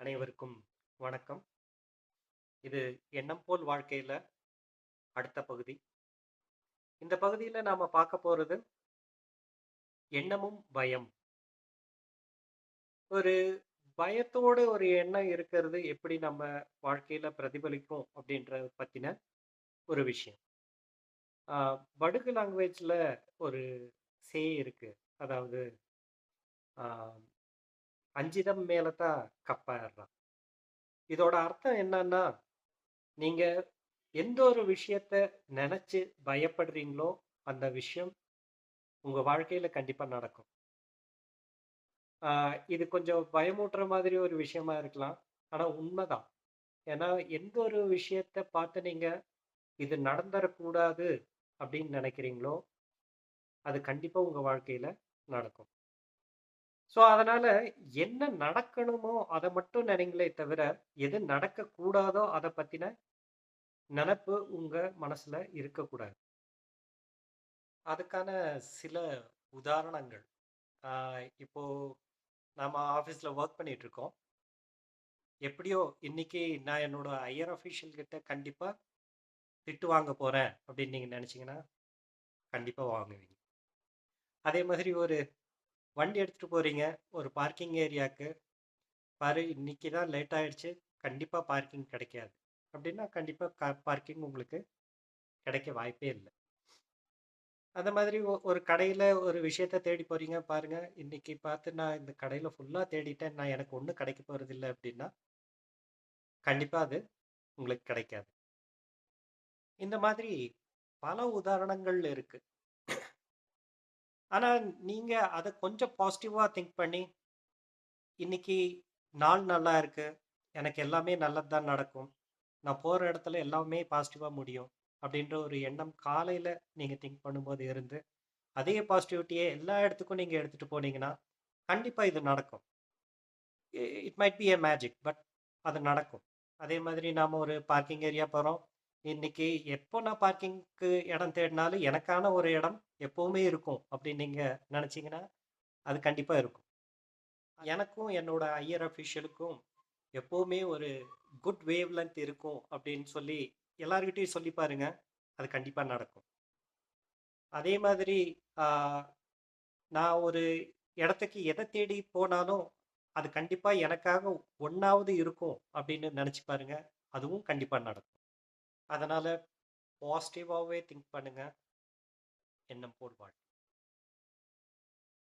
அனைவருக்கும் வணக்கம். இது எண்ணம் போல் வாழ்க்கையில அடுத்த பகுதி. இந்த பகுதியில நாம பார்க்க போறது எண்ணமும் பயம். ஒரு பயத்தோட ஒரு எண்ணம் இருக்கிறது எப்படி நம்ம வாழ்க்கையில பிரதிபலிக்கும் அப்படின்றத பத்தின ஒரு விஷயம். ஆ, வடுகு லாங்குவேஜ்ல ஒரு இருக்கு. அதாவது ஆ, அஞ்சிதம் மேலதான் கப்பேறுறான். இதோட அர்த்தம் என்னன்னா, நீங்க எந்த ஒரு விஷயத்த நினைச்சு பயப்படுறீங்களோ, அந்த விஷயம் உங்க வாழ்க்கையில கண்டிப்பா நடக்கும். ஆ, இது கொஞ்சம் பயமூட்டுற மாதிரி ஒரு விஷயமா இருக்கலாம். ஆனா உண்மைதான். ஏன்னா, எந்த ஒரு விஷயத்த பார்த்து நீங்க இது நடந்தறக்கூடாது அப்படின்னு நினைக்கிறீங்களோ, அது கண்டிப்பா உங்க வாழ்க்கையில நடக்கும். ஸோ, அதனால என்ன நடக்கணுமோ அத மட்டும் நினைங்களே தவிர, எது நடக்கக்கூடாதோ அத பத்தின நெனப்பு உங்க மனசுல இருக்கக்கூடாது. அதுக்கான சில உதாரணங்கள். ஆ, இப்போ நாம ஆஃபீஸ்ல வொர்க் பண்ணிட்டு இருக்கோம். எப்படியோ இன்னைக்கு நான் என்னோட ஹையர் அஃபிஷியல் கிட்ட கண்டிப்பா திட்டு வாங்க போறேன் அப்படின்னு நீங்க நினைச்சீங்கன்னா, கண்டிப்பா வாங்குவீங்க. அதே மாதிரி ஒரு வண்டி எடுத்துட்டு போறீங்க, ஒரு பார்க்கிங் ஏரியாக்கு. பாரு இன்னைக்கு தான் லேட் ஆயிடுச்சு, கண்டிப்பா பார்க்கிங் கிடைக்காது. அப்படின்னா கண்டிப்பா பார்க்கிங் உங்களுக்கு கிடைக்க வாய்ப்பே இல்ல. அந்த மாதிரி ஒரு கடையில ஒரு விஷயத்த தேடி போறீங்க பாருங்க, இன்னைக்கு பார்த்து நான் இந்த கடையில ஃபுல்லா தேடிட்டேன், நான் எனக்கு ஒண்ணும் கிடைக்க போறதில்ல அப்படின்னா, கண்டிப்பா அது உங்களுக்கு கிடைக்காது. இந்த மாதிரி பல உதாரணங்கள் இருக்கு. ஆனா நீங்க அத கொஞ்சம் பாசிட்டிவா திங்க் பண்ணி, இன்னைக்கு நாள் நல்லா இருக்கு. எனக்கு எல்லாமே நல்லது தான் நடக்கும். நான் போற இடத்துல எல்லாமே பாசிட்டிவா முடியும். அப்படின்ற ஒரு எண்ணம் காலையில நீங்க திங்க் பண்ணும்போது இருந்து, அதே பாசிட்டிவிட்டியே எல்லா இடத்துக்கும் நீங்க எடுத்துட்டு போனீங்கன்னா, கண்டிப்பா இது நடக்கும். It might be a magic. But அது நடக்கும். அதே மாதிரி நாம ஒரு பார்க்கிங் ஏரியா போறோம். இன்னைக்கு எப்போ நான் பார்க்கிங்க்கு இடம் தேடினாலும் எனக்கான ஒரு இடம் எப்பவுமே இருக்கும். அப்படின்னு நீங்க நினைச்சீங்கன்னா, அது கண்டிப்பா இருக்கும். எனக்கும் என்னோட ஹையர் அஃபிஷியலுக்கும் எப்பவுமே ஒரு குட் வேவ் லென்த் இருக்கும் அப்படின்னு சொல்லி எல்லார்கிட்டயும் சொல்லி பாருங்க. அது கண்டிப்பா நடக்கும். அதே மாதிரி ஆ, நான் ஒரு இடத்துக்கு எதை தேடி போனாலும், அது கண்டிப்பா எனக்காக ஒண்ணாவது இருக்கும் அப்படின்னு நினைச்சு பாருங்க. அதுவும் கண்டிப்பா நடக்கும். அதனால பாசிட்டிவாவே திங்க் பண்ணுங்க. எண்ணம் போல் வாழ்க.